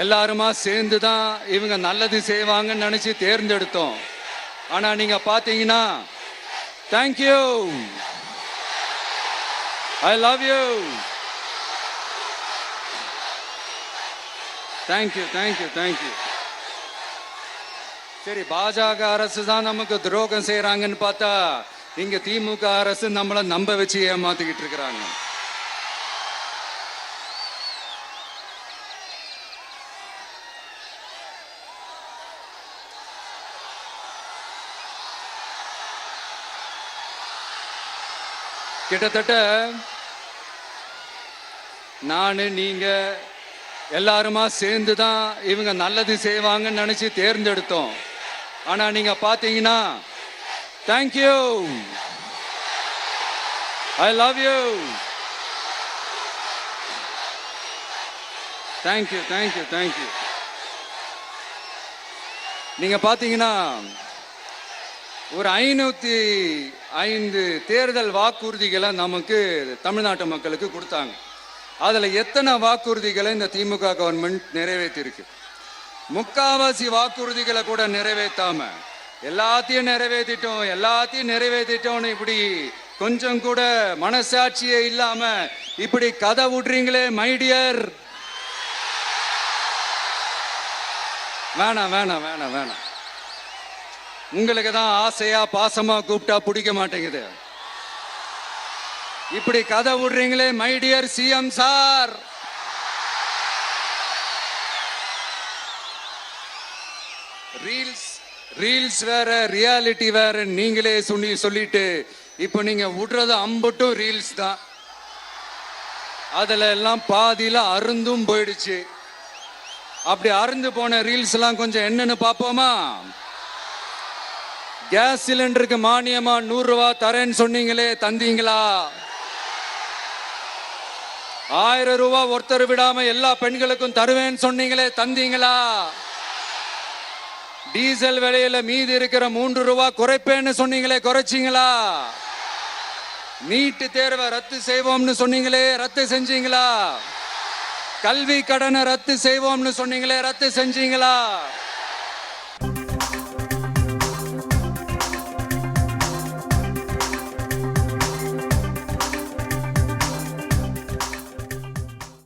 எல்லாருமா சேர்ந்து தான் இவங்க நல்லது செய்வாங்கன்னு நினைச்சு தேர்ந்தெடுத்தோம். ஆனா நீங்க பாத்தீங்கன்னா, thank you, I love you, thank you thank you thank you. சரி, பாஜக அரசு தான் நமக்கு துரோகம் செய்யறாங்கன்னு பார்த்தா இங்க திமுக அரசு நம்மளை நம்ப வச்சு ஏமாத்திக்கிட்டு இருக்கிறாங்க. கிட்டத்தட்ட நானு நீங்க எல்லாருமா சேர்ந்து தான் இவங்க நல்லது செய்வாங்கன்னு நினைச்சு தேர்ந்தெடுத்தோம். ஆனா நீங்க பாத்தீங்கன்னா, thank you, I love you, thank you thank you thank you. நீங்க பாத்தீங்கன்னா ஒரு 505 தேர்தல் வாக்குறுதிகளை நமக்கு தமிழ்நாட்டு மக்களுக்கு கொடுத்தாங்க. அதுல எத்தனை வாக்குறுதிகளை இந்த திமுக கவர்மெண்ட் நிறைவேற்றிருக்கு? முக்காவாசி வாக்குறுதிகளை கூட நிறைவேற்றாம எல்லாத்தையும் நிறைவேற்றிட்டோம் இப்படி கொஞ்சம் கூட மனசாட்சியே இல்லாம இப்படி கதை விடுறீங்களே மைடியர். வேணாம் வேணாம் வேணாம் வேணாம். உங்களுக்கு தான் ஆசையா பாசமா கூப்பிட்டா பிடிக்க மாட்டேங்குது. இப்படி கதை விடுறீங்களே மைடியர் சிஎம் சார். ரீல்ஸ் வேற, ரியாலிட்டி வேற நீங்களே சொல்லிட்டு இப்ப நீங்க விடுறது அம்பட்டும் ரீல்ஸ் தான். அதுல எல்லாம் பாதியில அருந்தும் போயிடுச்சு. அப்படி அருந்து போன ரீல்ஸ் எல்லாம் கொஞ்சம் என்னன்னு பாப்போமா? கேஸ் சிலிண்டருக்கு மானியமா 100 ரூபாய் தரேன்னு சொன்னீங்களே, தந்தீங்களா? 1000 ரூபாய் ஒருத்தர் விடாம எல்லா பெண்களுக்கும் தருவேன்னு சொன்னீங்களே, தந்தீங்களா? டீசல் விலையில மீதி இருக்கிற 3 ரூபாய் குறைப்பேன்னு சொன்னீங்களே, குறைச்சிங்களா? நீட்டு தேர்வை ரத்து செய்வோம்னு சொன்னீங்களே, ரத்து செஞ்சீங்களா? கல்வி கடனை ரத்து செய்வோம்னு சொன்னீங்களே, ரத்து செஞ்சீங்களா?